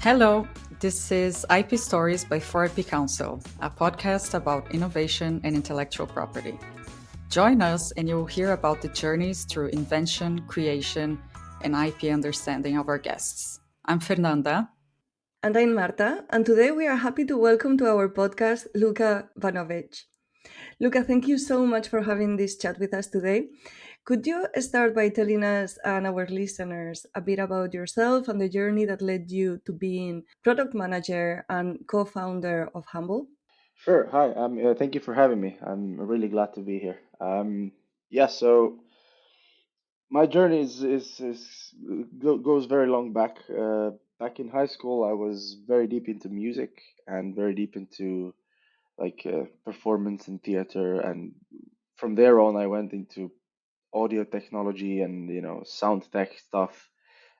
Hello, this is IP Stories by 4IP Council, a podcast about innovation and intellectual property. Join us and you'll hear about the journeys through invention, creation, and IP understanding of our guests. I'm Fernanda. And I'm Marta, and today we are happy to welcome to our podcast Luka Banovic. Luka, thank you so much for having this chat with us today. Could you start by telling us and our listeners a bit about yourself and the journey that led you to being product manager and co-founder of Hummble? Sure. Hi. Thank you for having me. I'm really glad to be here. Yeah. So my journey goes very long back. Back in high school, I was very deep into music and very deep into performance and theater. And from there on, I went into audio technology and sound tech stuff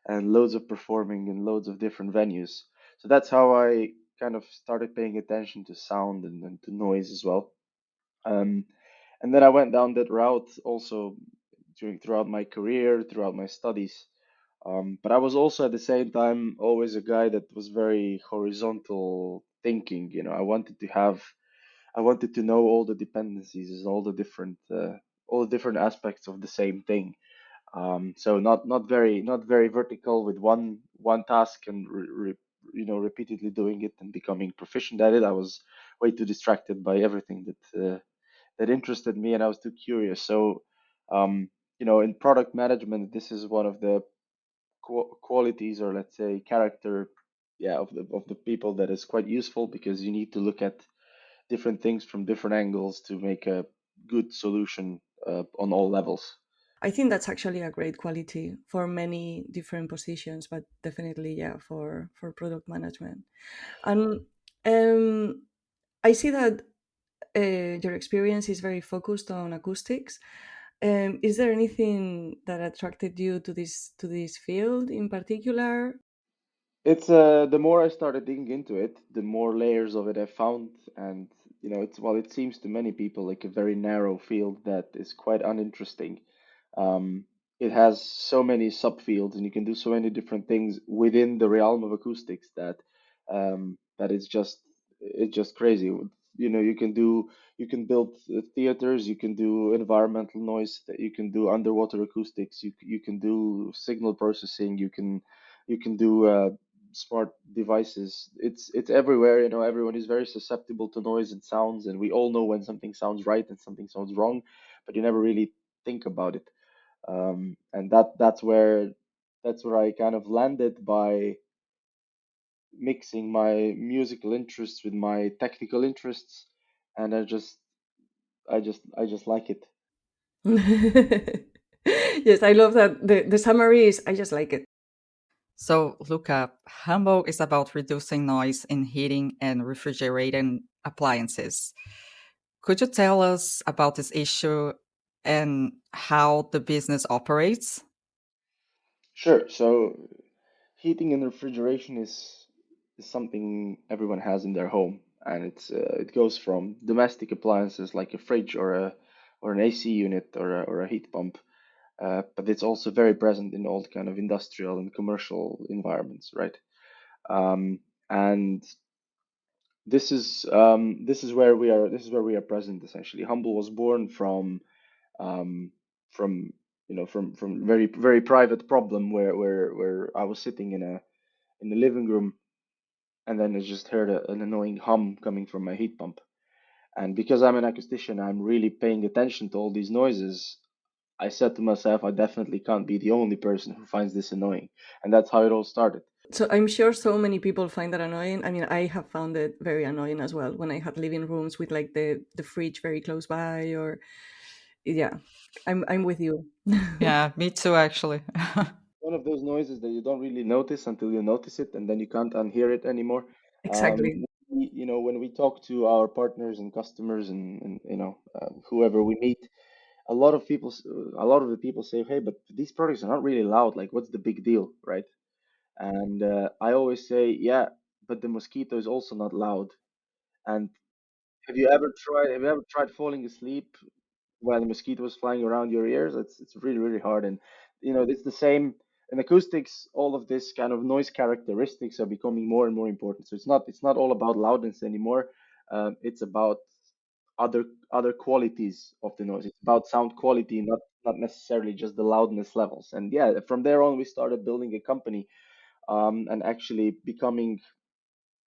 and loads of performing in loads of different venues. So that's how I kind of started paying attention to sound and to noise as well. Um, and then I went down that route also throughout my career, throughout my studies. But I was also at the same time always a guy that was very horizontal thinking. I wanted to know all the dependencies and all the different aspects of the same thing. So not very vertical with one task and repeatedly doing it and becoming proficient at it. I was way too distracted by everything that interested me, and I was too curious. So, in product management, this is one of the qualities, or let's say character, yeah, of the people that is quite useful because you need to look at different things from different angles to make a good solution on all levels. I think that's actually a great quality for many different positions, but definitely, yeah, for product management. And I see that your experience is very focused on acoustics. Is there anything that attracted you to this field in particular? It's the more I started digging into it, the more layers of it I found, and it seems to many people like a very narrow field that is quite uninteresting. It has so many subfields, and you can do so many different things within the realm of acoustics that it's just crazy. You can build theaters, you can do environmental noise, you can do underwater acoustics, you can do signal processing, you can do smart devices. It's everywhere. Everyone is very susceptible to noise and sounds, and we all know when something sounds right and something sounds wrong, but you never really think about it. And that's where I kind of landed by mixing my musical interests with my technical interests, and I just like it. Yes, I love that. The summary is I just like it. So, Luca, Hummble is about reducing noise in heating and refrigerating appliances. Could you tell us about this issue and how the business operates? Sure. So heating and refrigeration is something everyone has in their home, and it goes from domestic appliances like a fridge or an AC unit or a heat pump, but it's also very present in all kind of industrial and commercial environments, right? And this is where we are present essentially. Humble was born um, from very very private problem where I was sitting in the living room, and then I just heard an annoying hum coming from my heat pump. And because I'm an acoustician, I'm really paying attention to all these noises. I said to myself, I definitely can't be the only person who finds this annoying, and that's how it all started. So I'm sure so many people find that annoying. I mean, I have found it very annoying as well when I had living rooms with like the fridge very close by, or yeah, I'm with you. Yeah, me too, actually. One of those noises that you don't really notice until you notice it, and then you can't unhear it anymore. Exactly. When we talk to our partners and customers and whoever we meet, a lot of the people say, "Hey, but these products are not really loud. Like, what's the big deal, right?" And I always say, "Yeah, but the mosquito is also not loud." And have you ever tried falling asleep while the mosquito is flying around your ears? It's really really hard, and it's the same. in acoustics, all of this kind of noise characteristics are becoming more and more important. So it's not all about loudness anymore. It's about other other qualities of the noise. It's about sound quality, not necessarily just the loudness levels. And yeah, from there on, we started building a company, and actually becoming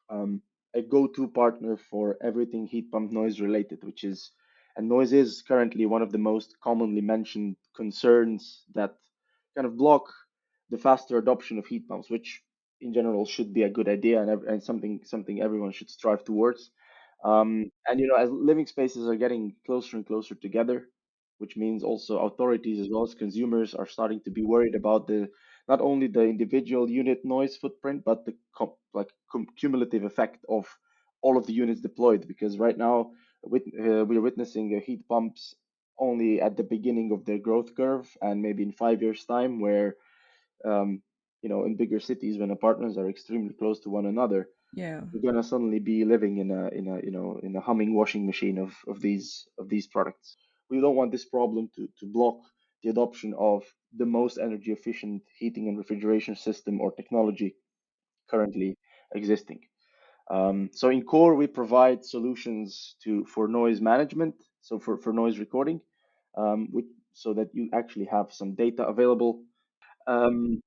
um, a go-to partner for everything heat pump noise related, and noise is currently one of the most commonly mentioned concerns that kind of block the faster adoption of heat pumps, which in general should be a good idea and something everyone should strive towards. And as living spaces are getting closer and closer together, which means also authorities as well as consumers are starting to be worried about the not only the individual unit noise footprint, but the cumulative effect of all of the units deployed. Because right now, we're witnessing heat pumps only at the beginning of their growth curve, and maybe in 5 years' time, where um, in bigger cities, when apartments are extremely close to one another, Yeah. we're gonna suddenly be living in a humming washing machine of these products. We don't want this problem to block the adoption of the most energy efficient heating and refrigeration system or technology currently existing. So in core, we provide solutions for noise management, so for noise recording, so that you actually have some data available. Um,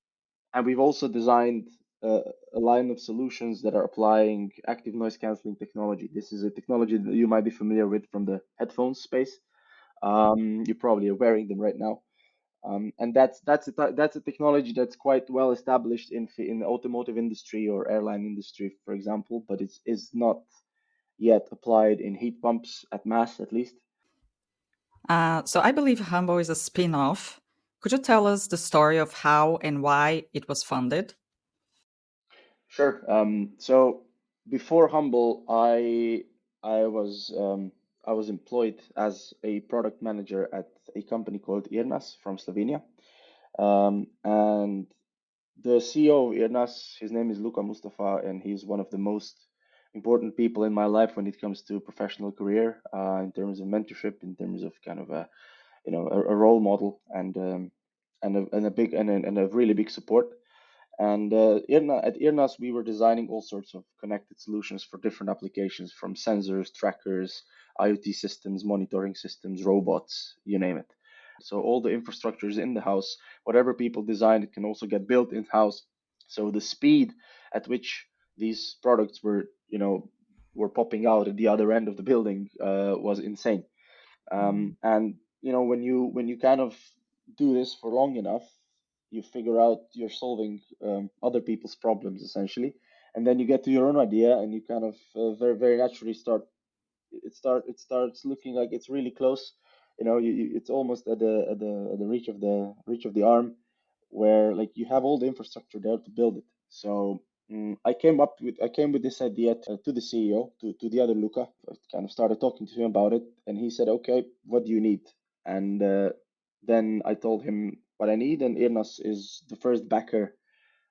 and we've also designed a line of solutions that are applying active noise canceling technology. This is a technology that you might be familiar with from the headphones space. You probably are wearing them right now. And that's a technology that's quite well established in the automotive industry or airline industry, for example, but it's is not yet applied in heat pumps at mass, at least. So I believe Humble is a spin off. Could you tell us the story of how and why it was funded? Sure. So before Humble, I was employed as a product manager at a company called Irnas from Slovenia. And the CEO of Irnas, his name is Luka Mustafa, and he's one of the most important people in my life when it comes to professional career, in terms of mentorship, in terms of kind of a role model, and a really big support. And at Irnas, we were designing all sorts of connected solutions for different applications, from sensors, trackers, IoT systems, monitoring systems, robots, you name it. So all the infrastructure is in the house. Whatever people design, it can also get built in-house. So the speed at which these products were popping out at the other end of the building was insane. Mm. And when you kind of do this for long enough, you figure out you're solving other people's problems essentially, and then you get to your own idea, and you kind of very very naturally it starts looking like it's really close. It's almost at the reach of the arm, where like you have all the infrastructure there to build it. So I came with this idea to the CEO, to the other Luca. I kind of started talking to him about it, and he said, "Okay, what do you need?" And then I told him what I need, and Irnas is the first backer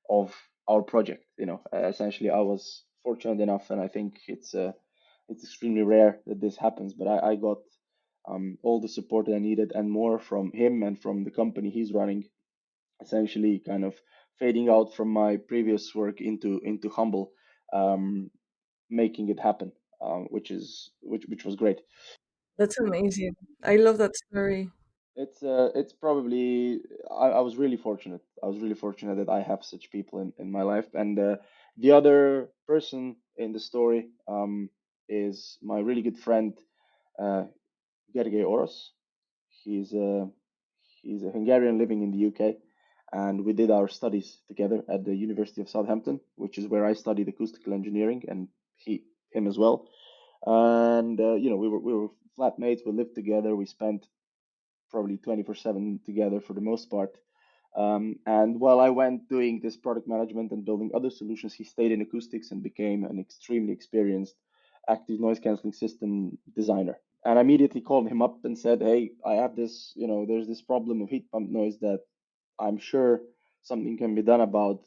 of our project. Essentially, I was fortunate enough, and I think it's extremely rare that this happens, but I got all the support that I needed and more from him and from the company he's running, essentially kind of fading out from my previous work into Humble, um, making it happen, which was great. That's amazing. I love that story. It's probably I was really fortunate. I was really fortunate that I have such people in my life. And the other person in the story is my really good friend, uh, Gergely Oros. He's a he's a Hungarian living in the UK, and we did our studies together at the University of Southampton, which is where I studied acoustical engineering, and him as well. And we were flatmates. We lived together. We spent probably 24/7 together for the most part. And while I went doing this product management and building other solutions, he stayed in acoustics and became an extremely experienced active noise canceling system designer. And I immediately called him up and said, "Hey, I have there's this problem of heat pump noise that I'm sure something can be done about,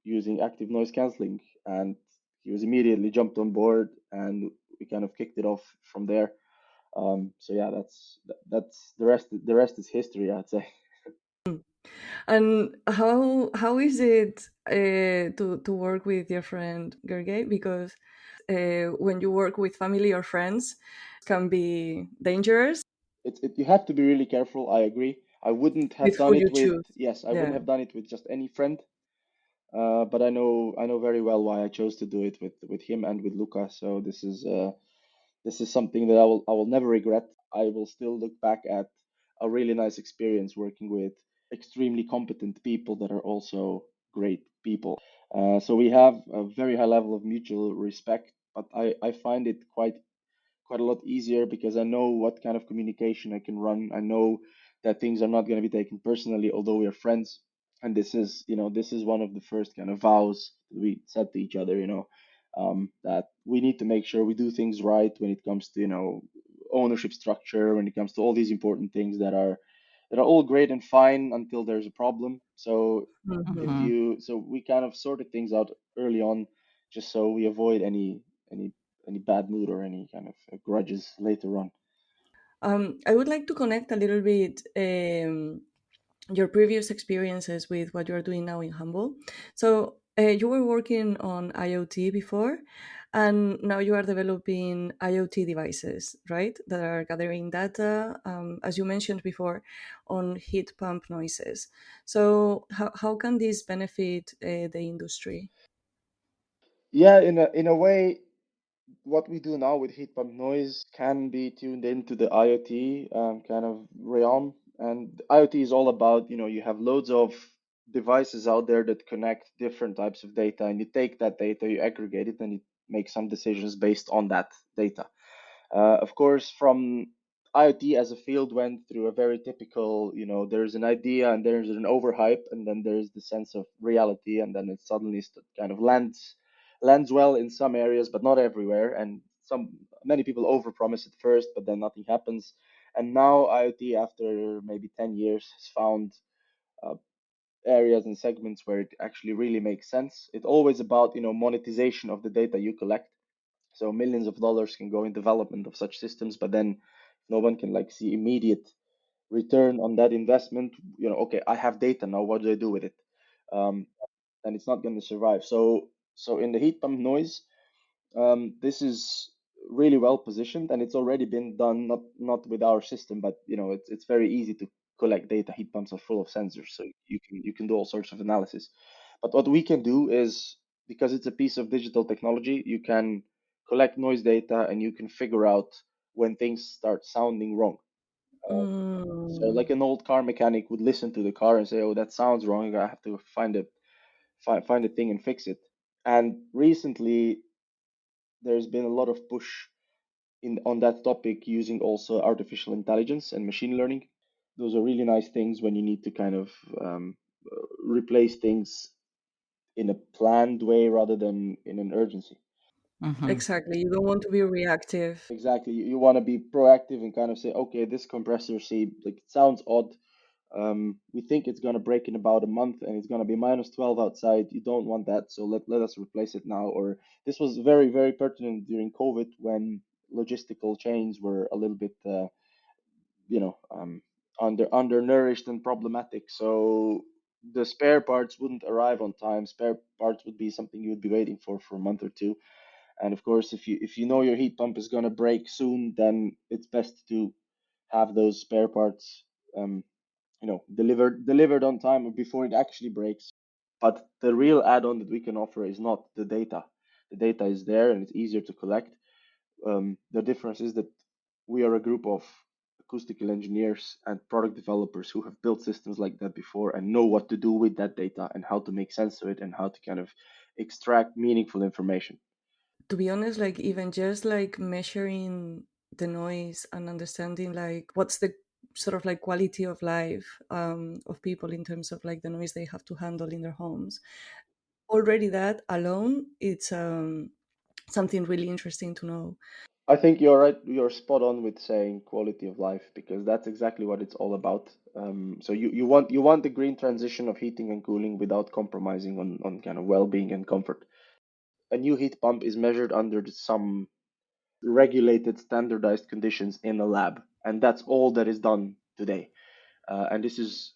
using active noise canceling." And he was immediately jumped on board, and we kind of kicked it off from there. So yeah, that's the rest. The rest is history, I'd say. And how is it to work with your friend Gergely? Because when you work with family or friends, can be dangerous You have to be really careful. I agree. I wouldn't have with done who it you with, choose. yes, I wouldn't Yeah. have done it with just any friend. But I know very well why I chose to do it with him and with Luca. So this is something that I will never regret. I will still look back at a really nice experience working with extremely competent people that are also great people. So we have a very high level of mutual respect, but I find it quite a lot easier because I know what kind of communication I can run. I know that things are not going to be taken personally, although we are friends. And this is one of the first kind of vows that we said to each other, that we need to make sure we do things right when it comes to, ownership structure, when it comes to all these important things that are all great and fine until there's a problem. So if Mhm. Mm-hmm. you, so we kind of sorted things out early on, just so we avoid any any bad mood or any kind of grudges later on. I would like to connect a little bit your previous experiences with what you are doing now in Humble. So you were working on IoT before, and now you are developing IoT devices, right? That are gathering data, as you mentioned before, on heat pump noises. So how can this benefit the industry? Yeah, in a way, what we do now with heat pump noise can be tuned into the IoT kind of realm. And IoT is all about, you have loads of devices out there that connect different types of data, and you take that data, you aggregate it, and you make some decisions based on that data. Of course, from IoT as a field went through a very typical, there's an idea and there's an overhype, and then there's the sense of reality, and then it suddenly kind of lands well in some areas, but not everywhere. And many people overpromise at first, but then nothing happens. And now IoT, after maybe 10 years, has found uh, areas and segments where it actually really makes sense. It's always about, monetization of the data you collect. So millions of dollars can go in development of such systems, but then no one can like see immediate return on that investment. Okay, I have data now. What do I do with it? Um, and it's not going to survive. So in the heat pump noise, this is really well positioned, and it's already been done, not with our system, but it's very easy to collect data. Heat pumps are full of sensors, so you can do all sorts of analysis. But what we can do is, because it's a piece of digital technology, you can collect noise data and you can figure out when things start sounding wrong. So Mm. like an old car mechanic would listen to the car and say, "Oh, that sounds wrong. I have to find a thing and fix it." And recently, there's been a lot of push in on that topic using also artificial intelligence and machine learning. Those are really nice things when you need to kind of replace things in a planned way rather than in an urgency. Mm-hmm. Exactly. You don't want to be reactive. Exactly. You want to be proactive and kind of say, okay, this compressor, see, like it sounds odd. We think it's going to break in about a month and it's going to be minus 12 outside. You don't want that, so let us replace it now. Or this was very, very pertinent during COVID when logistical chains were a little bit, you know, um, undernourished and problematic. So the spare parts wouldn't arrive on time. Spare parts would be something you would be waiting for a month or two. And of course, if you know your heat pump is going to break soon, then it's best to have those spare parts, um, delivered on time before it actually breaks. But the real add-on that we can offer is not the data. The data is there and it's easier to collect. The difference is that we are a group of acoustical engineers and product developers who have built systems like that before and know what to do with that data and how to make sense of it and how to kind of extract meaningful information. To be honest, like even just like measuring the noise and understanding like what's the sort of like quality of life of people in terms of like the noise they have to handle in their homes. Already that alone, it's something really interesting to know. I think you're right. You're spot on with saying quality of life because that's exactly what it's all about. So you want the green transition of heating and cooling without compromising on kind of well-being and comfort. A new heat pump is measured under some regulated, standardized conditions in a lab, and that's all that is done today. And this is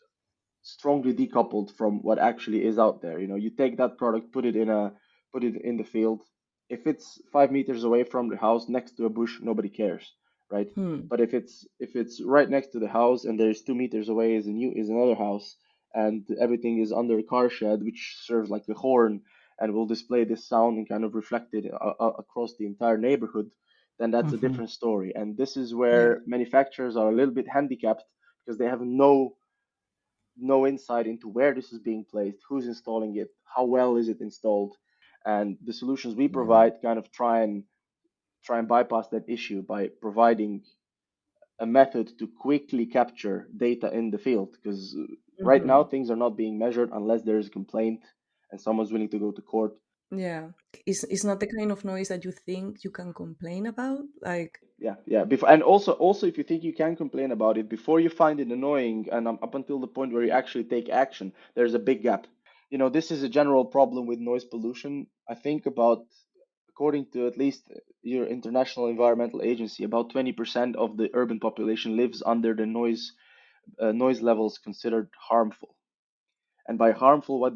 strongly decoupled from what actually is out there. You know, you take that product, put it in the field. If it's 5 meters away from the house next to a bush, nobody cares, right? Hmm. But if it's right next to the house and there's 2 meters away is another house, and everything is under a car shed which serves like a horn and will display this sound and kind of reflect it across the entire neighborhood, then that's a Hmm. different story. And this is Yeah. where manufacturers are a little bit handicapped because they have no insight into where this is being placed, who's installing it, how well is it installed, and the solutions we Yeah. provide kind of try and bypass that issue by providing a method to quickly capture data in the field. Because right now Hmm. things are not being measured unless there is a complaint and someone's willing to go to court. Yeah. It's not the kind of noise that you think you can complain about. Like, Yeah, yeah. Before, and also, if you think you can complain about it before you find it annoying, and up until the point where you actually take action, there's a big gap. You know, this is a general problem with noise pollution. I think about, according to at least your International Environmental Agency, about 20% of the urban population lives under the noise levels considered harmful. And by harmful, what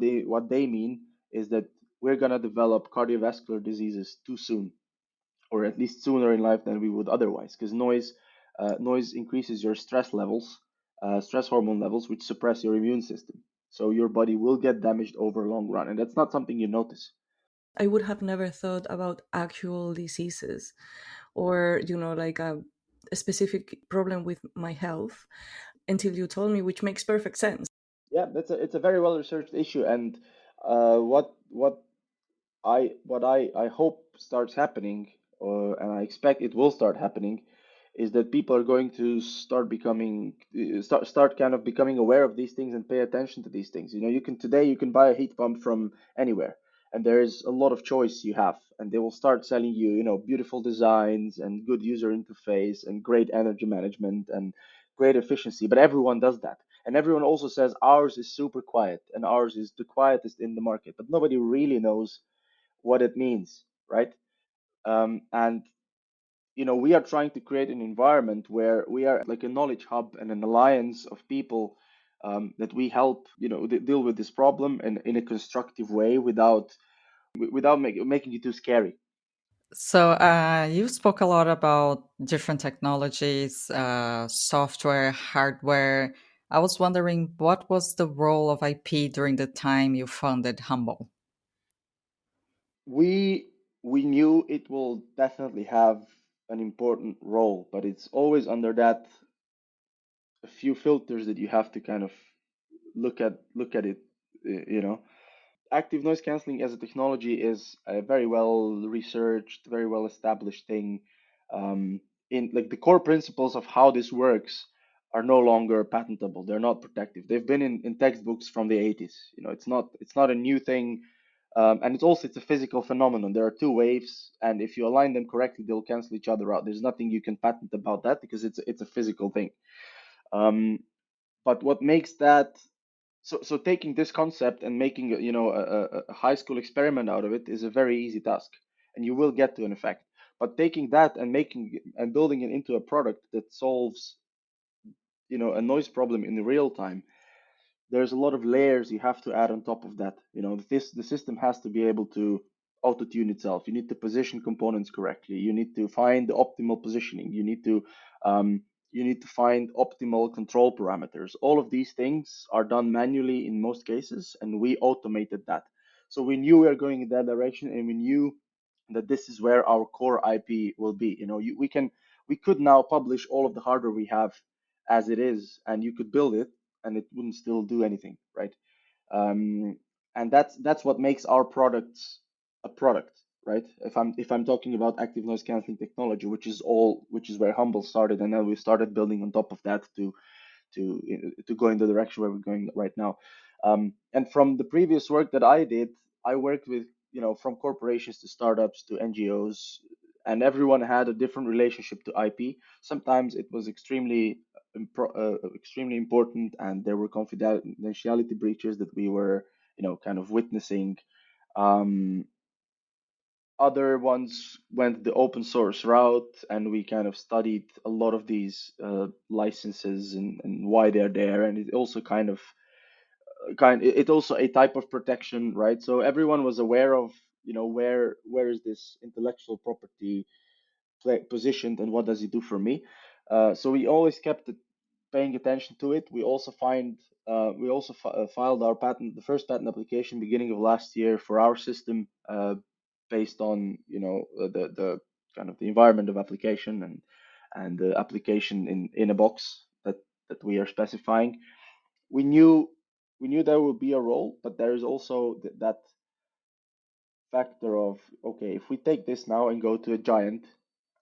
they mean is that we're gonna develop cardiovascular diseases too soon, or at least sooner in life than we would otherwise, because noise increases your stress levels, stress hormone levels, which suppress your immune system. So your body will get damaged over long run, and that's not something you notice. I would have never thought about actual diseases or, like a specific problem with my health until you told me, which makes perfect sense. Yeah, it's a very well researched issue, and what I hope starts happening, and I expect it will start happening, is that people are going to start kind of becoming aware of these things and pay attention to these things. You know, you can buy a heat pump from anywhere, and there is a lot of choice you have, and they will start selling you, beautiful designs and good user interface and great energy management and great efficiency. But everyone does that. And everyone also says ours is super quiet and ours is the quietest in the market, but nobody really knows what it means, right? And we are trying to create an environment where we are like a knowledge hub and an alliance of people, that we help, deal with this problem in a constructive way without making it too scary. So, you spoke a lot about different technologies, software, hardware. I was wondering what was the role of IP during the time you founded Humble? We knew it will definitely have an important role, but it's always under that a few filters that you have to kind of look at it, you know. Active noise canceling as a technology is a very well researched, very well established thing. In like the core principles of how this works are no longer patentable. They're not protective. They've been in textbooks from the 80s. You know, it's not a new thing. And it's a physical phenomenon. There are two waves, and if you align them correctly, they'll cancel each other out. There's nothing you can patent about that because it's a physical thing. Um, but what makes that so taking this concept and making a high school experiment out of it is a very easy task, and you will get to an effect. But taking that and building it into a product that solves a noise problem in real time, there's a lot of layers you have to add on top of that. The system has to be able to auto tune itself. You need to position components correctly. You need to find the optimal positioning. You need to find optimal control parameters. All of these things are done manually in most cases, and we automated that. So we knew we were going in that direction, and we knew that this is where our core IP will be. We could now publish all of the hardware we have as it is, and you could build it, and it wouldn't still do anything, right? Um, and that's what makes our products a product, right? If I'm talking about active noise canceling technology, which is where Humble started, and then we started building on top of that to go in the direction where we're going right now. And from the previous work that I did, I worked with from corporations to startups to NGOs, and everyone had a different relationship to IP. Sometimes it was extremely important, and there were confidentiality breaches that we were kind of witnessing. Um, Other ones went the open source route, and we kind of studied a lot of these licenses and why they're there. And it also kind of it's also a type of protection, right? So everyone was aware of, where is this intellectual property positioned and what does it do for me. So we always kept paying attention to it. We also filed our patent, the first patent application, beginning of last year for our system, based on, the kind of the environment of application and the application in a box that we are specifying. We knew we knew there would be a role, but there is also that factor of, okay, if we take this now and go to a giant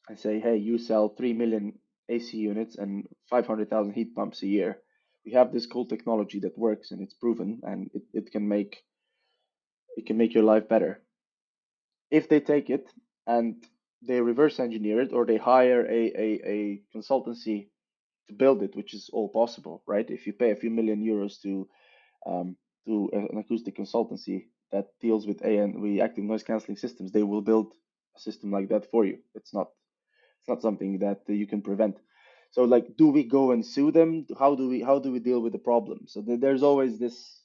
and say, hey, you sell 3 million AC units and 500,000 heat pumps a year. We have this cool technology that works and it's proven and it can make your life better. If they take it and they reverse engineer it, or they hire a consultancy to build it, which is all possible, right? If you pay a few million euros um, to an acoustic consultancy that deals with reactive noise canceling systems, they will build a system like that for you. It's not something that you can prevent. So, like, do we go and sue them? How do we deal with the problem? So there's always this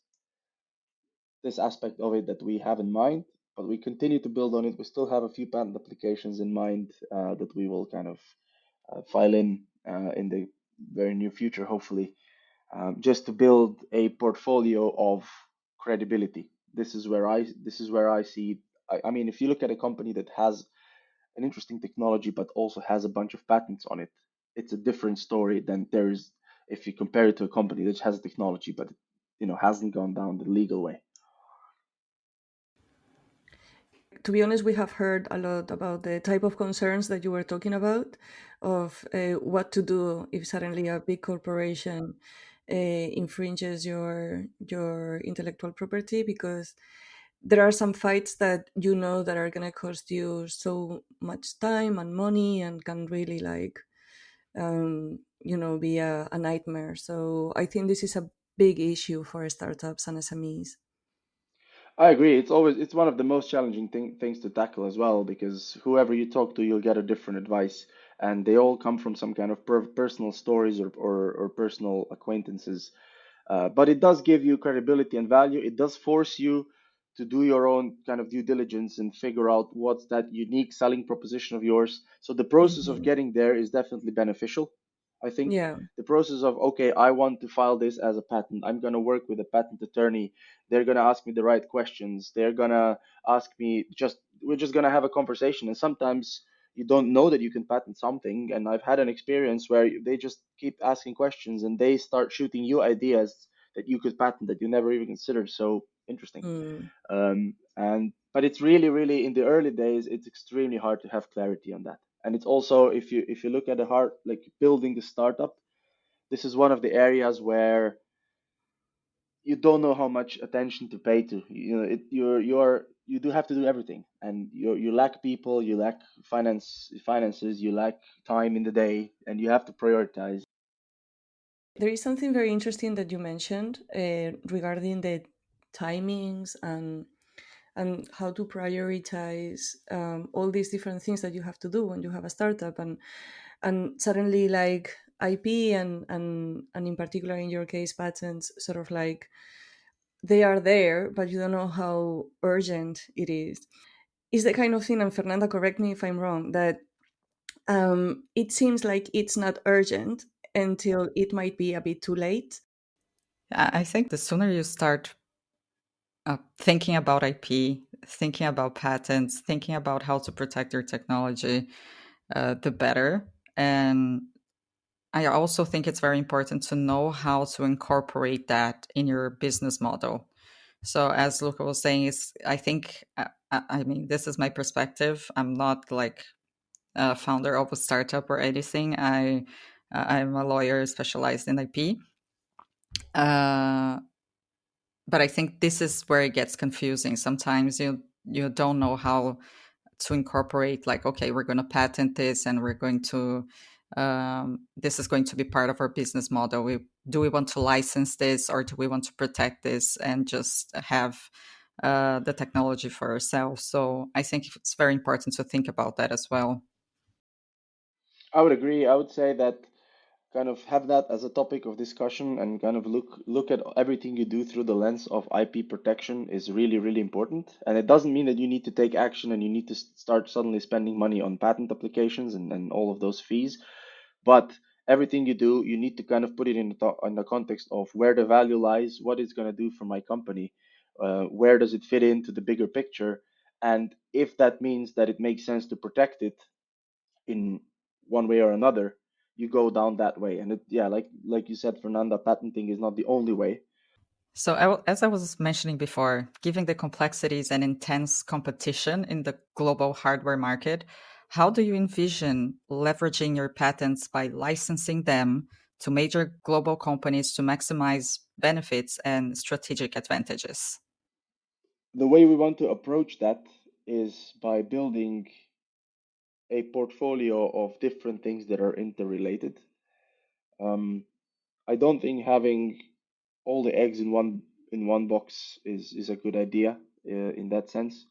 aspect of it that we have in mind, but we continue to build on it. We still have a few patent applications in mind that we will kind of file in the very near future, hopefully, just to build a portfolio of credibility. This is where I see. I mean, if you look at a company that has an interesting technology but also has a bunch of patents on it, it's a different story than there is if you compare it to a company that has technology but hasn't gone down the legal way. To be honest, we have heard a lot about the type of concerns that you were talking about, of what to do if suddenly a big corporation infringes your intellectual property, because there are some fights that that are going to cost you so much time and money and can really be a nightmare. So I think this is a big issue for startups and SMEs. I agree. It's one of the most challenging things to tackle as well, because whoever you talk to, you'll get a different advice, and they all come from some kind of personal stories or personal acquaintances. But it does give you credibility and value. It does force you to do your own kind of due diligence and figure out what's that unique selling proposition of yours. So the process of Hmm. getting there is definitely beneficial. I think Yeah. the process of, okay, I want to file this as a patent. I'm going to work with a patent attorney. They're going to ask me the right questions. They're going to ask me we're just going to have a conversation. And sometimes you don't know that you can patent something. And I've had an experience where they just keep asking questions and they start shooting you ideas that you could patent that you never even considered. So interesting. Mm. And but it's really, really in the early days, it's extremely hard to have clarity on that. And it's also, if you look at the hard, like building a startup, this is one of the areas where you don't know how much attention to pay to. You do have to do everything, and you lack people, you lack finances, you lack time in the day, and you have to prioritize. There is something very interesting that you mentioned regarding the timings and how to prioritize all these different things that you have to do when you have a startup, and suddenly like IP and in particular in your case patents, sort of like they are there, but you don't know how urgent it is. Is the kind of thing, and Fernanda, correct me if I'm wrong, that it seems like it's not urgent until it might be a bit too late. I think the sooner you start thinking about IP, thinking about patents, thinking about how to protect your technology, the better. And I also think it's very important to know how to incorporate that in your business model. So, as Luca was saying, is I think I mean, this is my perspective. I'm not like a founder of a startup or anything. I'm a lawyer specialized in IP. Uh, but I think this is where it gets confusing. Sometimes you don't know how to incorporate, like, okay, we're going to patent this and we're going to this is going to be part of our business model. We want to license this, or do we want to protect this and just have the technology for ourselves? So I think it's very important to think about that as well. I would agree. I would say that kind of have that as a topic of discussion and kind of look at everything you do through the lens of IP protection is really, really important. And it doesn't mean that you need to take action and you need to start suddenly spending money on patent applications and all of those fees. But everything you do, you need to kind of put it in the context of where the value lies, what it's going to do for my company, where does it fit into the bigger picture, and if that means that it makes sense to protect it in one way or another, you go down that way. And yeah, like you said, Fernanda, patenting is not the only way. So, as I was mentioning before, given the complexities and intense competition in the global hardware market, how do you envision leveraging your patents by licensing them to major global companies to maximize benefits and strategic advantages? The way we want to approach that is by building a portfolio of different things that are interrelated. Um, I don't think having all the eggs in one box is a good idea in that sense.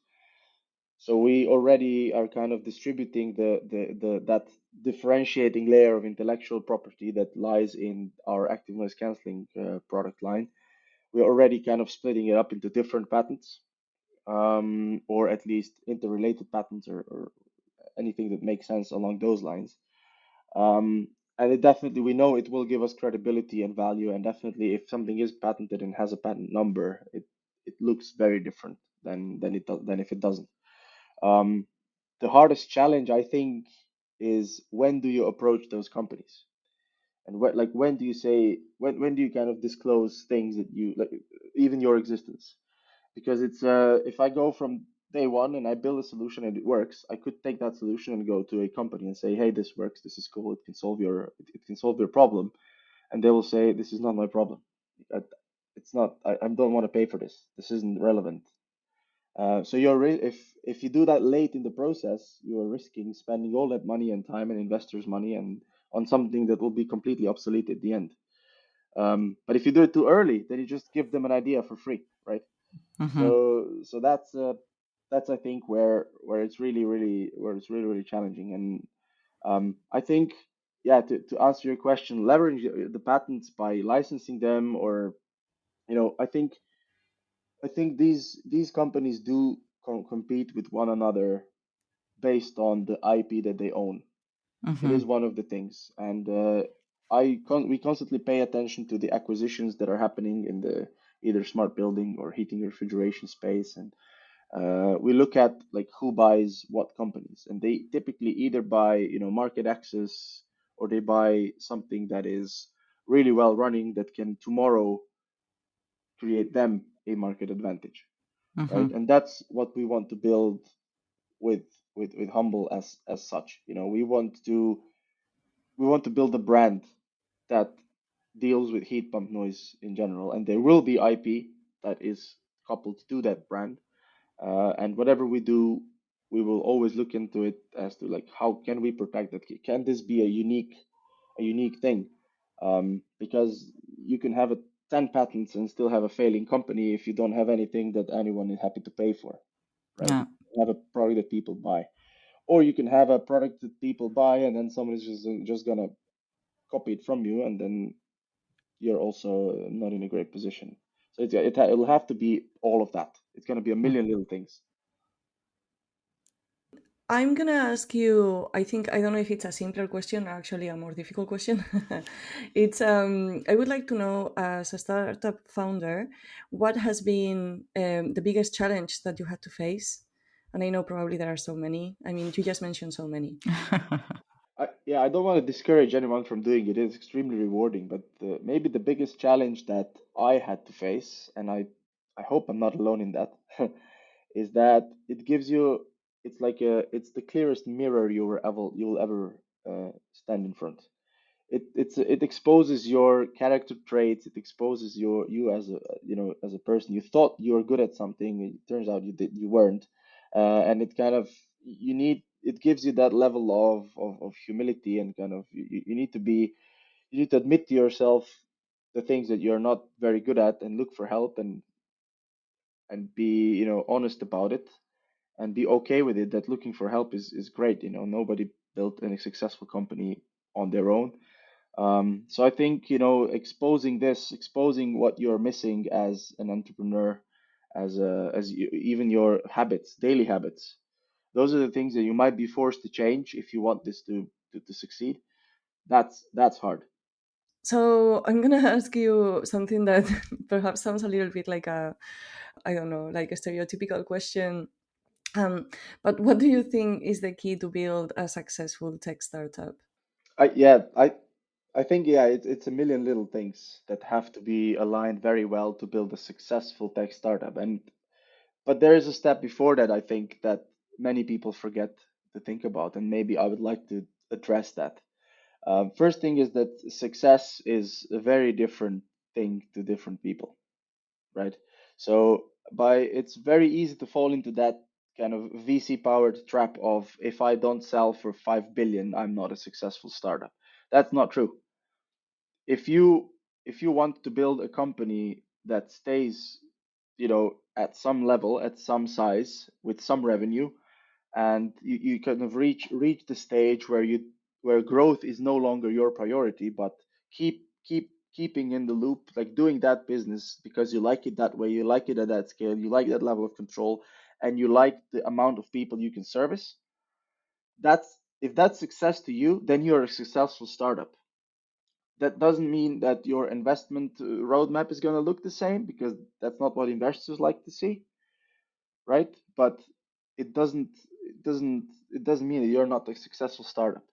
So we already are kind of distributing the that differentiating layer of intellectual property that lies in our active noise canceling product line. We're already kind of splitting it up into different patents, or at least interrelated patents, or anything that makes sense along those lines. And it definitely, we know it will give us credibility and value. And definitely, if something is patented and has a patent number, it looks very different than if it doesn't. Um, the hardest challenge, I think, is when do you approach those companies, and when do you say when do you kind of disclose things that you like, even your existence? Because it's if I go from day one and I build a solution and it works, I could take that solution and go to a company and say, hey, this works, this is cool, it can solve your problem, and they will say, this is not my problem. Uh, It's not. I don't want to pay for this. This isn't relevant. So if you do that late in the process, you are risking spending all that money and time and investors' money and on something that will be completely obsolete at the end. But if you do it too early, then you just give them an idea for free, right? Hmm. So that's I think where it's really challenging. And I think, yeah, to answer your question, leverage the patents by licensing them, or I think these companies do compete with one another based on the IP that they own. It is Hmm. one of the things, and we constantly pay attention to the acquisitions that are happening in the either smart building or heating refrigeration space, and we look at like who buys what companies, and they typically either buy market access, or they buy something that is really well running that can tomorrow create them a market advantage, right? Hmm. And that's what we want to build with with Humble as such. We want to build a brand that deals with heat pump noise in general, and there will be IP that is coupled to that brand. And whatever we do, we will always look into it as to like how can we protect that? Can this be a unique thing? Because you can have 10 patents and still have a failing company if you don't have anything that anyone is happy to pay for, right? Yeah. You can have a product that people buy, or you can have a product that people buy and then someone is just gonna copy it from you, and then you're also not in a great position. So it'll have to be all of that. It's gonna be a million little things. I'm gonna ask you, I think, I don't know if it's a simpler question or actually a more difficult question. It's I would like to know, as a startup founder, what has been the biggest challenge that you had to face? And I know probably there are so many. I mean, you just mentioned so many. Yeah, I don't want to discourage anyone from doing it. It's extremely rewarding, but maybe the biggest challenge that I had to face, and I hope I'm not alone in that, is that it gives you, it's the clearest mirror you'll ever stand in front. It exposes your character traits. It exposes you as a person. You thought you were good at something. It turns out you weren't, and it gives you that level of humility, and kind of you need to admit to yourself the things that you're not very good at, and look for help, and be honest about it, and be okay with it. That looking for help is great. Nobody built any successful company on their own. So I think, exposing this, exposing what you're missing as an entrepreneur, even your habits, daily habits, those are the things that you might be forced to change if you want this to succeed. That's hard. So I'm gonna ask you something that perhaps sounds a little bit like a, I don't know, like a stereotypical question. Um, but what do you think is the key to build a successful tech startup? Yeah, I think, yeah, it's a million little things that have to be aligned very well to build a successful tech startup. But there is a step before that, I think, that many people forget to think about, and maybe I would like to address that. First thing is that success is a very different thing to different people, right? So it's very easy to fall into that kind of VC powered trap of, if I don't sell for 5 billion, I'm not a successful startup. That's not true. If you want to build a company that stays, at some level, at some size, with some revenue, and you kind of reach the stage where growth is no longer your priority, but keeping in the loop, like doing that business because you like it that way, you like it at that scale, you like that level of control, and you like the amount of people you can service. If that's success to you, then you're a successful startup. That doesn't mean that your investment roadmap is going to look the same, because that's not what investors like to see, right? But it doesn't mean that you're not a successful startup.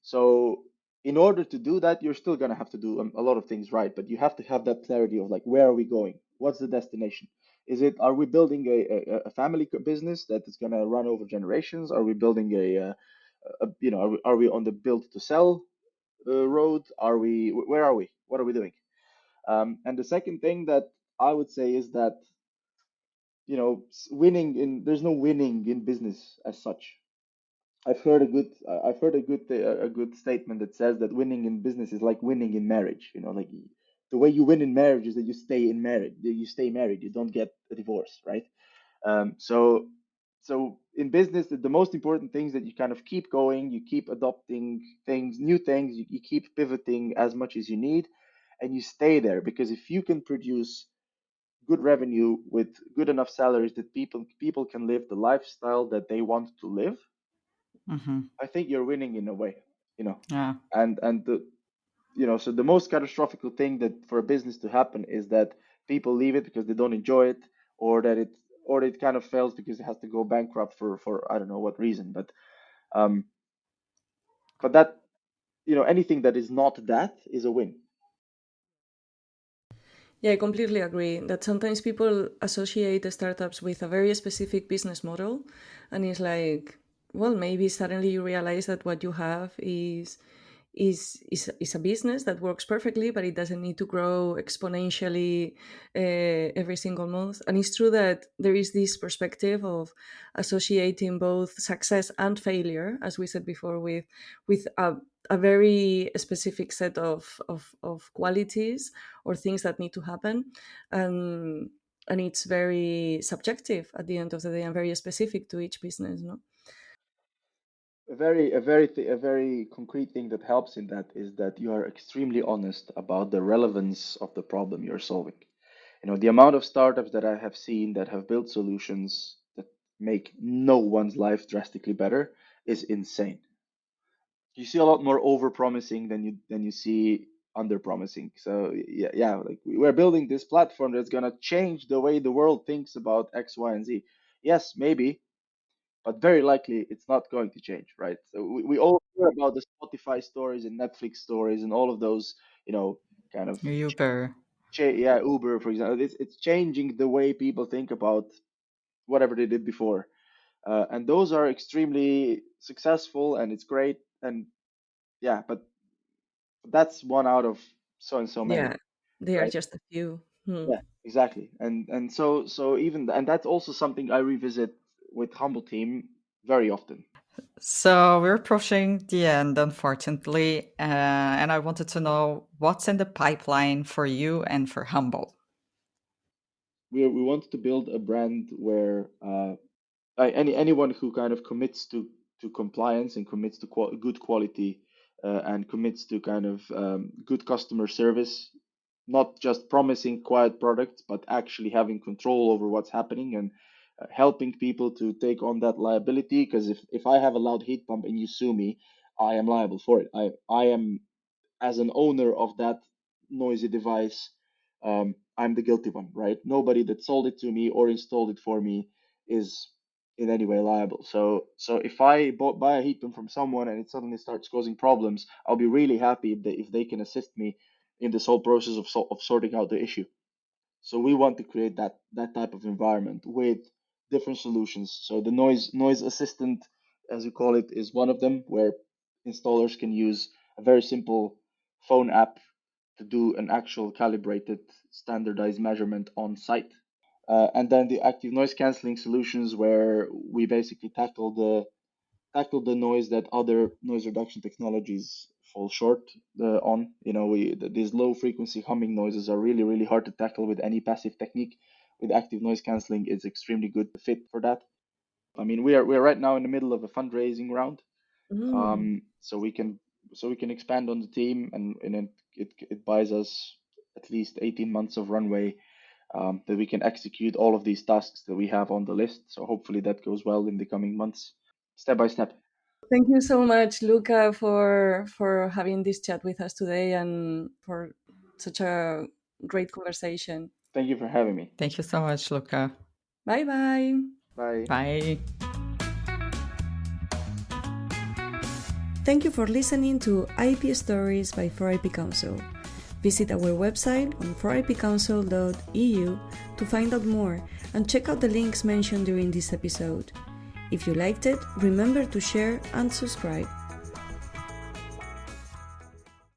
So in order to do that, you're still going to have to do a lot of things right, but you have to have that clarity of, like, where are we going? What's the destination? Are we building a family business that is going to run over generations? Are we building are we on the build to sell road? Where are we? What are we doing? And the second thing that I would say is that, there's no winning in business as such. I've heard a good statement that says that winning in business is like winning in marriage. Like, the way you win in marriage is that you stay married, you don't get a divorce, right? So in business, the most important things that you kind of keep going, you keep adopting things, new things, you keep pivoting as much as you need, and you stay there, because if you can produce good revenue with good enough salaries that people can live the lifestyle that they want to live, Hmm. I think you're winning in a way, you know. Yeah. And so the most catastrophic thing that for a business to happen is that people leave it because they don't enjoy it, or that it kind of fails because it has to go bankrupt for I don't know what reason. Um but that anything that is not that is a win. Yeah, I completely agree that sometimes people associate startups with a very specific business model, and it's like, well, maybe suddenly you realize that what you have is a business that works perfectly, but it doesn't need to grow exponentially every single month. And it's true that there is this perspective of associating both success and failure, as we said before, with a very specific set of qualities or things that need to happen, and and it's very subjective at the end of the day and very specific to each business, no? A very concrete thing that helps in that is that you are extremely honest about the relevance of the problem you're solving. The amount of startups that I have seen that have built solutions that make no one's life drastically better is insane. You see a lot more over promising than you see under promising. So yeah, yeah, like, we're building this platform that's gonna change the way the world thinks about X, Y, and Z. Yes, maybe, but very likely it's not going to change, right? So we all hear about the Spotify stories and Netflix stories and all of those, kind of, Uber. yeah, Uber, for example. It's changing the way people think about whatever they did before, and those are extremely successful, and it's great, and yeah, but that's one out of so and so Yeah, many, they are right? just a few. Hmm. Yeah, exactly. And so even and that's also something I revisit with Humble Team very often. So we're approaching the end, unfortunately, and I wanted to know what's in the pipeline for you and for Humble. We want to build a brand where anyone who kind of commits to compliance and commits to good quality and commits to kind of good customer service, not just promising quiet products, but actually having control over what's happening and helping people to take on that liability. Because if I have a loud heat pump and you sue me, I am liable for it. I am, as an owner of that noisy device, I'm the guilty one, right? Nobody that sold it to me or installed it for me is in any way liable. So if I buy a heat pump from someone and it suddenly starts causing problems, I'll be really happy if they can assist me in this whole process of sorting out the issue. So we want to create that type of environment with different solutions. So the noise assistant, as you call it, is one of them, where installers can use a very simple phone app to do an actual calibrated standardized measurement on site. And then the active noise canceling solutions, where we basically tackle the noise that other noise reduction technologies fall short on. These low frequency humming noises are really, really hard to tackle with any passive technique. With active noise canceling, it's extremely good fit for that. I mean, we are right now in the middle of a fundraising round, Mm. so we can expand on the team, and it buys us at least 18 months of runway, that we can execute all of these tasks that we have on the list. So hopefully that goes well in the coming months, step by step. Thank you so much, Luca, for having this chat with us today and for such a great conversation. Thank you for having me. Thank you so much, Luca. Bye bye. Bye. Bye. Thank you for listening to IP Stories by 4IP Council. Visit our website on 4ipcouncil.eu to find out more and check out the links mentioned during this episode. If you liked it, remember to share and subscribe.